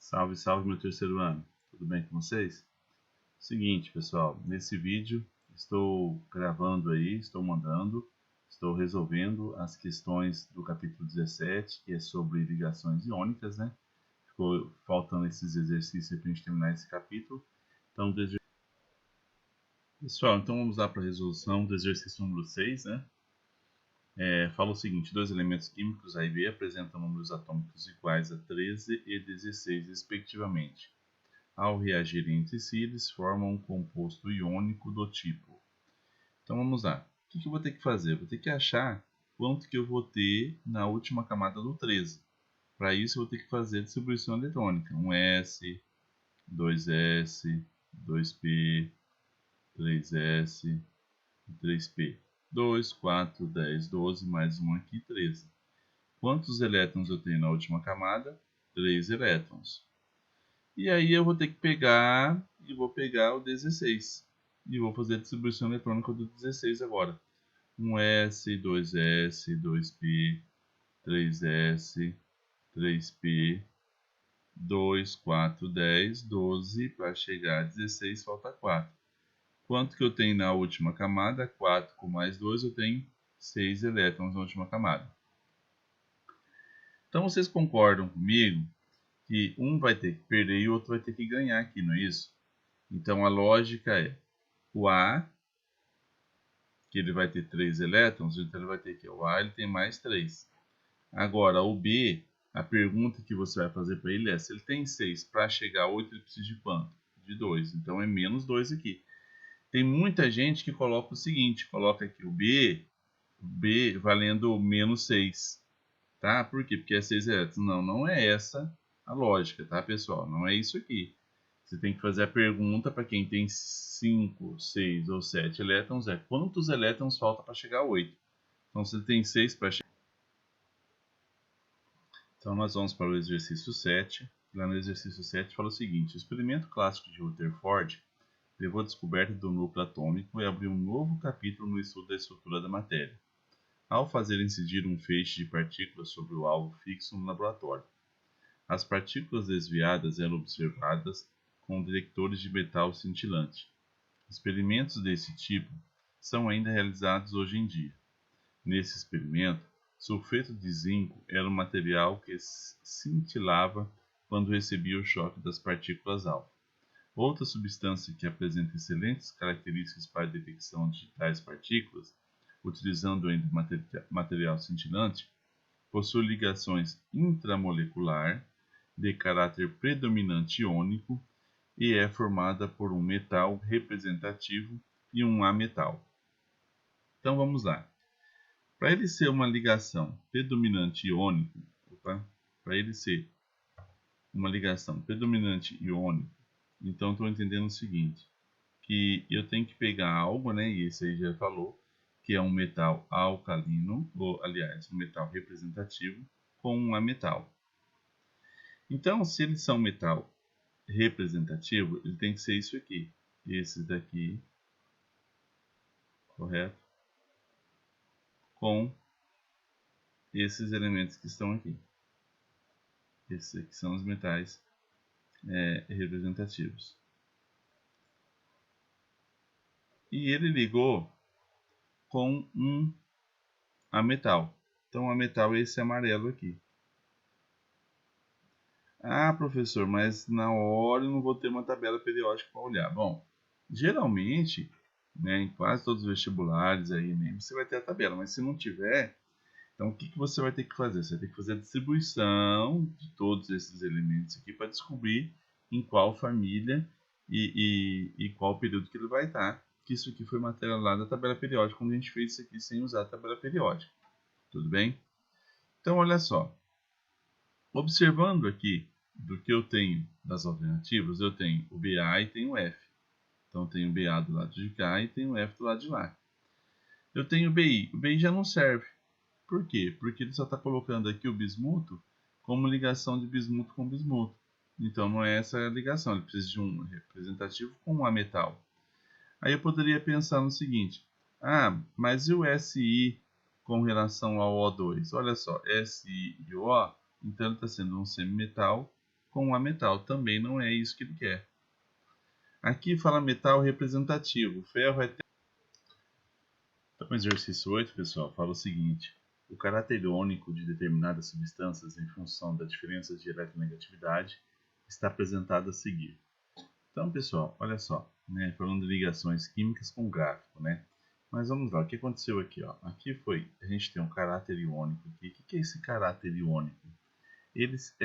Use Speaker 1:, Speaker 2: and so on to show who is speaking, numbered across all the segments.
Speaker 1: Salve, salve, meu terceiro ano. Tudo bem com vocês? Seguinte, pessoal, nesse vídeo estou gravando aí, estou resolvendo as questões do capítulo 17, que é sobre ligações iônicas, né? Ficou faltando esses exercícios para a gente terminar esse capítulo. Então, pessoal, então vamos lá para a resolução do exercício número 6, né? Fala o seguinte: dois elementos químicos A e B apresentam números atômicos iguais a 13 e 16, respectivamente. Ao reagirem entre si, eles formam um composto iônico do tipo. Então vamos lá. O que eu vou ter que fazer? Vou ter que achar quanto que eu vou ter na última camada do 13. Para isso eu vou ter que fazer a distribuição eletrônica. 1s, 2s, 2p, 3s, 3p. 2, 4, 10, 12, mais 1 aqui, 13. Quantos elétrons eu tenho na última camada? 3 elétrons. E aí eu vou ter que pegar o 16. E vou fazer a distribuição eletrônica do 16 agora. 1s, 2s, 2p, 3s, 3p, 2, 4, 10, 12. Para chegar a 16 falta 4. Quanto que eu tenho na última camada? 4 com mais 2 eu tenho 6 elétrons na última camada. Então vocês concordam comigo que um vai ter que perder e o outro vai ter que ganhar aqui, não é isso? Então a lógica é o A, que ele vai ter 3 elétrons, então ele vai ter que o A ele tem mais 3. Agora o B, a pergunta que você vai fazer para ele é: se ele tem 6, para chegar a 8 ele precisa de quanto? De 2. Então é menos 2 aqui. Tem muita gente que coloca o seguinte, coloca aqui o B valendo menos 6. Tá? Por quê? Porque é 6 elétrons. Não, não é essa a lógica, tá, pessoal? Não é isso aqui. Você tem que fazer a pergunta para quem tem 5, 6 ou 7 elétrons, é quantos elétrons falta para chegar a 8. Então, se ele tem 6 para chegar... Então, nós vamos para o exercício 7. Lá no exercício 7 fala o seguinte: o experimento clássico de Rutherford levou à descoberta do núcleo atômico e abriu um novo capítulo no estudo da estrutura da matéria, ao fazer incidir um feixe de partículas sobre o alvo fixo no laboratório. As partículas desviadas eram observadas com detectores de metal cintilante. Experimentos desse tipo são ainda realizados hoje em dia. Nesse experimento, sulfeto de zinco era um material que cintilava quando recebia o choque das partículas alfa. Outra substância que apresenta excelentes características para a detecção de tais partículas, utilizando ainda material cintilante, possui ligações intramolecular de caráter predominante iônico e é formada por um metal representativo e um ametal. Então vamos lá. Para ele ser uma ligação predominante iônico, para ele ser uma ligação predominante iônico, então estou entendendo o seguinte, que eu tenho que pegar algo, né, e esse aí já falou, que é um metal alcalino, ou aliás, um metal representativo, com um ametal. Então, se eles são metal representativo, ele tem que ser isso aqui. Esse daqui, correto? Com esses elementos que estão aqui. Esses aqui são os metais representativos. E ele ligou com um ametal. Então, o ametal é esse amarelo aqui. Ah, professor, mas na hora eu não vou ter uma tabela periódica para olhar. Bom, geralmente, né, em quase todos os vestibulares aí mesmo, você vai ter a tabela, mas se não tiver, então o que você vai ter que fazer? Você vai ter que fazer a distribuição de todos esses elementos aqui para descobrir em qual família e qual período que ele vai estar. Que isso aqui foi matéria lá da tabela periódica, quando a gente fez isso aqui sem usar a tabela periódica. Tudo bem? Então, olha só. Observando aqui do que eu tenho das alternativas, eu tenho o BA e tenho o F. Então, eu tenho o BA do lado de cá e tenho o F do lado de lá. Eu tenho o BI. O BI já não serve. Por quê? Porque ele só está colocando aqui o bismuto como ligação de bismuto com bismuto. Então, não é essa a ligação. Ele precisa de um representativo com um ametal. Aí eu poderia pensar no seguinte. Ah, mas e o SI com relação ao O2? Olha só, SI e o O, então ele está sendo um semimetal com a metal. Também não é isso que ele quer. Aqui fala metal representativo. Ferro é... Então, o exercício 8, pessoal, fala o seguinte. O caráter iônico de determinadas substâncias em função da diferença de eletronegatividade está apresentado a seguir. Então, pessoal, olha só, né, falando de ligações químicas com gráfico, né? Mas vamos lá, o que aconteceu aqui, ó? Aqui foi, a gente tem um caráter iônico aqui. O que é esse caráter iônico?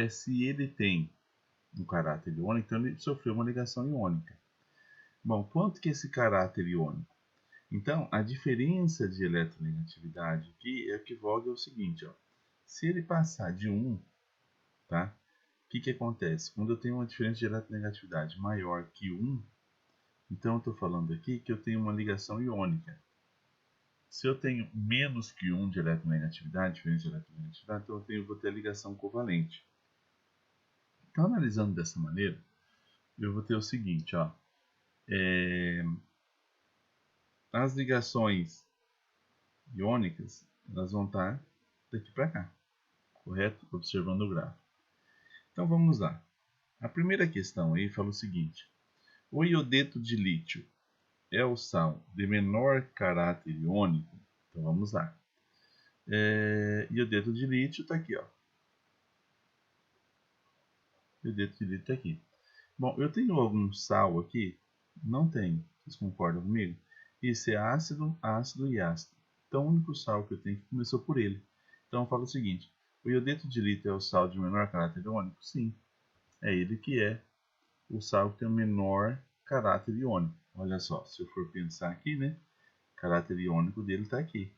Speaker 1: Se ele tem um caráter iônico, então ele sofreu uma ligação iônica. Bom, quanto que é esse caráter iônico? Então, a diferença de eletronegatividade aqui equivalgue ao seguinte, ó. Se ele passar de 1, tá? O que acontece? Quando eu tenho uma diferença de eletronegatividade maior que 1, então eu estou falando aqui que eu tenho uma ligação iônica. Se eu tenho menos que 1 de eletronegatividade, diferença de eletronegatividade, então vou ter a ligação covalente. Então, analisando dessa maneira, eu vou ter o seguinte, ó. As ligações iônicas, elas vão estar daqui para cá, correto? Observando o gráfico. Então, vamos lá. A primeira questão aí fala o seguinte. O iodeto de lítio é o sal de menor caráter iônico? Então, vamos lá. Iodeto de lítio está aqui, ó. Iodeto de lítio está aqui. Bom, eu tenho algum sal aqui? Não tenho. Vocês concordam comigo? Isso é ácido, ácido e ácido. Então, o único sal que eu tenho que começou por ele. Então, eu falo o seguinte. O iodeto de lítio é o sal de menor caráter iônico? Sim. É ele que é o sal que tem o menor caráter iônico. Olha só, se eu for pensar aqui, né? O caráter iônico dele está aqui.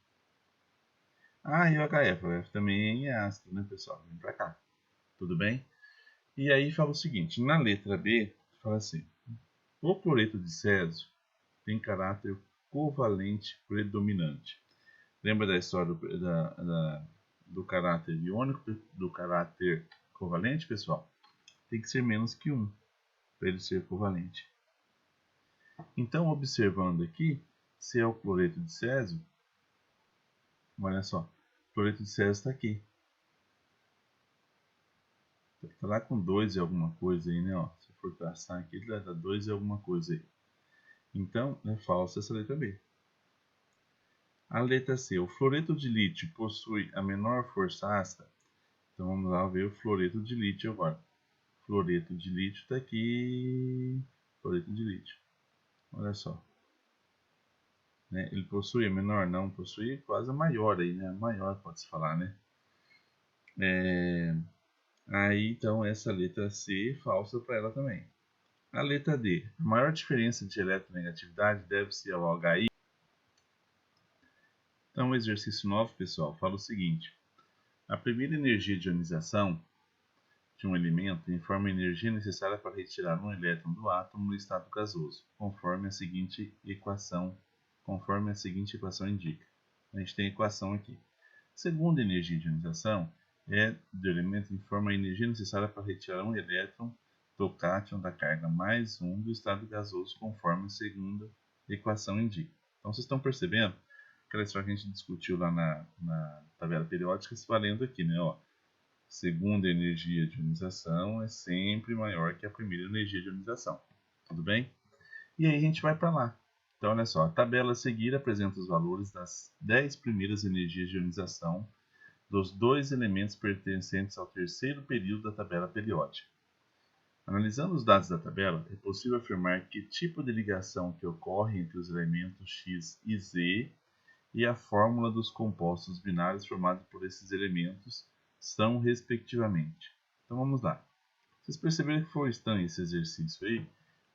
Speaker 1: Ah, e o HF? O HF também é ácido, né, pessoal? Vem para cá. Tudo bem? E aí fala o seguinte, na letra B, fala assim, o cloreto de césio tem caráter covalente predominante. Lembra da história do caráter iônico, do caráter covalente, pessoal? Tem que ser menos que 1 para ele ser covalente. Então, observando aqui, se é o cloreto de césio, olha só, o cloreto de césio está aqui. Está lá com 2 e alguma coisa aí, né? Ó, se for traçar aqui, ele vai dar 2 e alguma coisa aí. Então, é falsa essa letra B. A letra C. O fluoreto de lítio possui a menor força ácida? Então, vamos lá ver o fluoreto de lítio agora. Fluoreto de lítio está aqui. Fluoreto de lítio. Olha só. Né? Ele possui a menor? Não, possui quase a maior aí, né? A maior, pode-se falar, né? Aí, então, essa letra C, falsa para ela também. A letra D. A maior diferença de eletronegatividade deve-se ao HI. Então, o exercício 9, pessoal, fala o seguinte. A primeira energia de ionização de um elemento informa a energia necessária para retirar um elétron do átomo no estado gasoso, conforme a seguinte equação indica. A gente tem a equação aqui. Segunda energia de ionização do elemento informa a energia necessária para retirar um elétron do cátion da carga mais 1 do estado gasoso, conforme a segunda equação indica. Então, vocês estão percebendo? Aquela história que a gente discutiu lá na tabela periódica, se valendo aqui, né? Ó, segunda energia de ionização é sempre maior que a primeira energia de ionização. Tudo bem? E aí a gente vai para lá. Então, olha só, a tabela a seguir apresenta os valores das 10 primeiras energias de ionização dos dois elementos pertencentes ao terceiro período da tabela periódica. Analisando os dados da tabela, é possível afirmar que tipo de ligação que ocorre entre os elementos X e Z e a fórmula dos compostos binários formados por esses elementos são, respectivamente. Então vamos lá. Vocês perceberam que foi estranho esse exercício aí?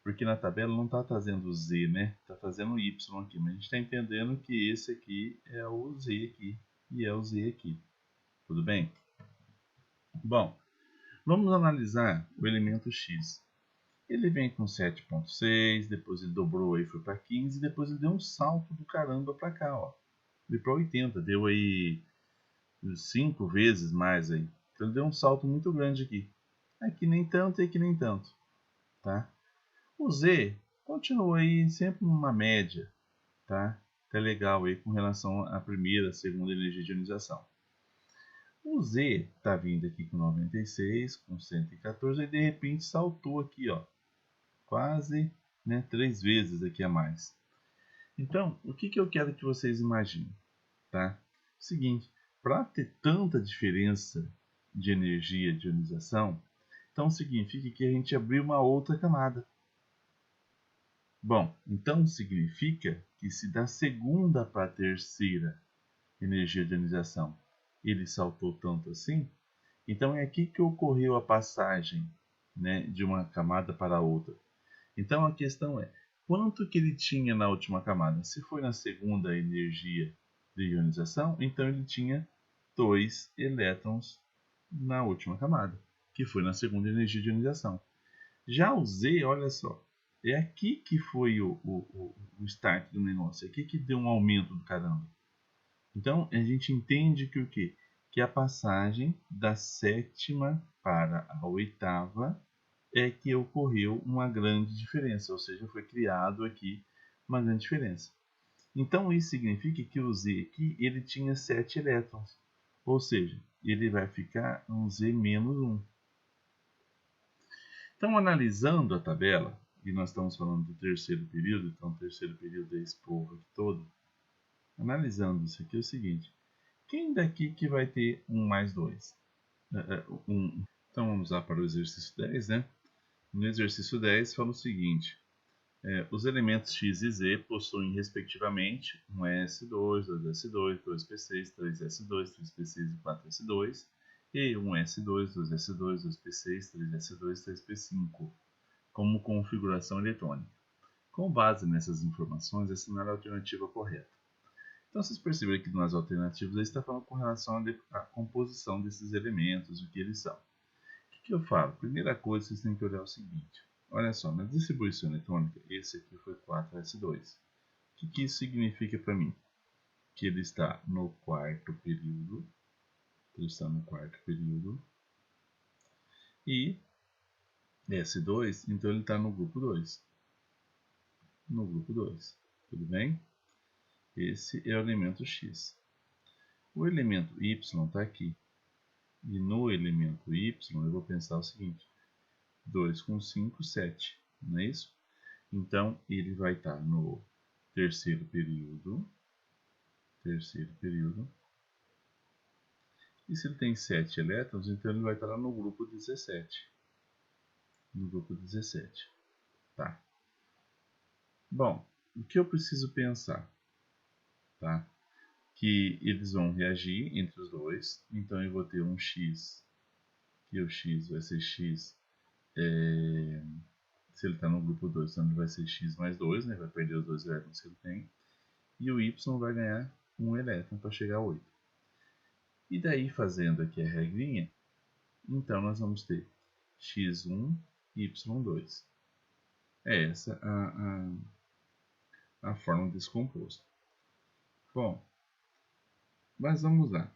Speaker 1: Porque na tabela não está trazendo o Z, né? Está trazendo o Y aqui, mas a gente está entendendo que esse aqui é o Z aqui e é o Z aqui. Tudo bem? Bom, vamos analisar o elemento X. Ele vem com 7.6, depois ele dobrou aí, foi para 15, depois ele deu um salto do caramba para cá, ó. Veio para 80, deu aí 5 vezes mais aí. Então ele deu um salto muito grande aqui. Aqui nem tanto e aqui nem tanto, tá? O Z continua aí sempre numa média, tá? Tá legal aí com relação à primeira, segunda energia de ionização. O Z está vindo aqui com 96, com 114, e de repente saltou aqui, ó, quase, né, 3 vezes aqui a mais. Então, o que eu quero que vocês imaginem? Tá? Seguinte, para ter tanta diferença de energia de ionização, então significa que a gente abriu uma outra camada. Bom, então significa que se da segunda para a terceira energia de ionização ele saltou tanto assim, então é aqui que ocorreu a passagem, né, de uma camada para a outra. Então a questão é, quanto que ele tinha na última camada? Se foi na segunda energia de ionização, então ele tinha 2 elétrons na última camada, que foi na segunda energia de ionização. Já o Z, olha só, é aqui que foi o start do negócio, é aqui que deu um aumento do caramba. Então a gente entende que o quê? Que a passagem da sétima para a oitava é que ocorreu uma grande diferença, ou seja, foi criado aqui uma grande diferença. Então isso significa que o Z aqui ele tinha 7 elétrons, ou seja, ele vai ficar um Z menos 1. Então, analisando a tabela, e nós estamos falando do terceiro período, então o terceiro período é esse povo aqui todo, analisando isso aqui é o seguinte, quem daqui que vai ter 1 mais 2? Então vamos lá para o exercício 10, né? No exercício 10 fala o seguinte, os elementos x e z possuem respectivamente um S2, 2S2, 2P6, 3S2, 3P6 e 4S2, e um S2, 2S2, 2P6, 3S2, 3P5, como configuração eletrônica. Com base nessas informações, assinar a alternativa correta. Então vocês perceberam que nas alternativas ele está falando com relação à composição desses elementos, o que eles são. O que eu falo? Primeira coisa, vocês têm que olhar o seguinte. Olha só, na distribuição eletrônica, esse aqui foi 4S2. O que isso significa para mim? Que ele está no quarto período. Ele está no quarto período. E S2, então ele está no grupo 2. No grupo 2. Tudo bem? Esse é o elemento X. O elemento Y está aqui. E no elemento Y eu vou pensar o seguinte. 2 com 5, 7. Não é isso? Então ele vai estar no terceiro período. Terceiro período. E se ele tem 7 elétrons, então ele vai estar lá no grupo 17. No grupo 17. Tá. Bom, o que eu preciso pensar? Tá? Que eles vão reagir entre os dois. Então eu vou ter um X. Que o X vai ser X. Se ele está no grupo 2, então ele vai ser X mais 2. Né? Vai perder os 2 elétrons que ele tem. E o Y vai ganhar 1 elétron para chegar a 8. E daí, fazendo aqui a regrinha, então nós vamos ter x1, y2. É essa a forma desse composto. Bom, mas vamos lá.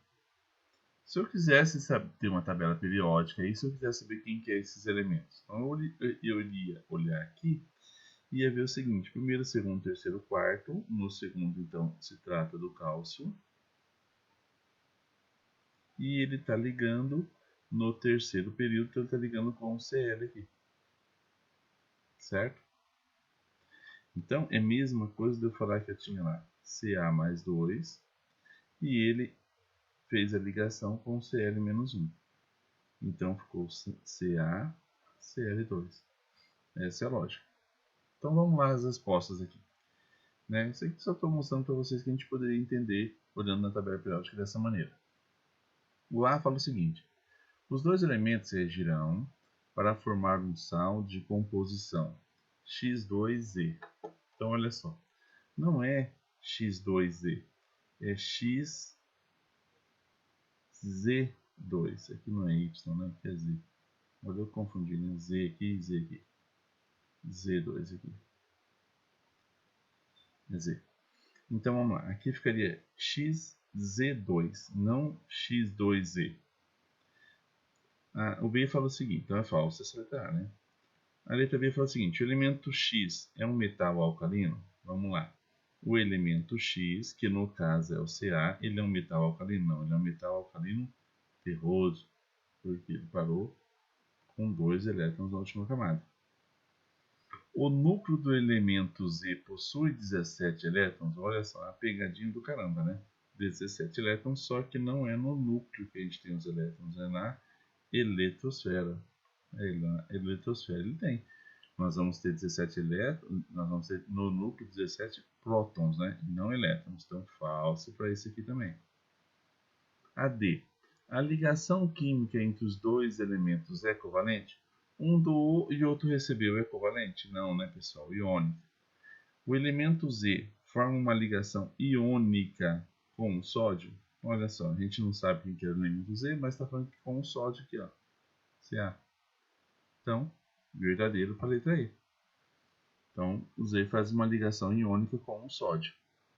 Speaker 1: Se eu quisesse ter uma tabela periódica, e se eu quisesse saber quem que é esses elementos? Então eu iria olhar aqui e ia ver o seguinte, primeiro, segundo, terceiro, quarto. No segundo, então, se trata do cálcio. E ele está ligando no terceiro período, então ele está ligando com o Cl aqui. Certo? Então, é a mesma coisa de eu falar que eu tinha lá Ca mais 2 e ele fez a ligação com Cl-1. Então, ficou Ca, Cl2. Essa é a lógica. Então, vamos lá as respostas aqui. Né? Isso aqui só estou mostrando para vocês que a gente poderia entender olhando na tabela periódica dessa maneira. O A fala o seguinte. Os dois elementos reagirão para formar um sal de composição X2Z. Então, olha só. Não é X2Z, é XZ2. Aqui não é Y, né? Aqui é Z. Olha eu confundi, né? Z aqui e Z aqui. Z2 aqui. É Z. Então vamos lá. Aqui ficaria XZ2, não X2Z. O B fala o seguinte, então é falso essa letra A, né? A letra B fala o seguinte, o elemento X é um metal alcalino? Vamos lá. O elemento X, que no caso é o Ca, ele é um metal alcalino? Não, ele é um metal alcalino ferroso, porque ele parou com 2 elétrons na última camada. O núcleo do elemento Z possui 17 elétrons. Olha só, a pegadinha do caramba, né? 17 elétrons, só que não é no núcleo que a gente tem os elétrons, é na eletrosfera. Na eletrosfera ele tem. Nós vamos ter 17 elétrons, nós vamos ter no núcleo 17 prótons, né? E não elétrons. Então, falso para esse aqui também. A D. A ligação química entre os dois elementos é covalente? Um doou e outro recebeu. É covalente? Não, né, pessoal? Iônica. O elemento Z forma uma ligação iônica com o sódio? Olha só, a gente não sabe quem que é o elemento Z, mas está falando que com o sódio aqui, ó. Ca. Então, verdadeiro para a letra E. Então, o Z faz uma ligação iônica com o sódio.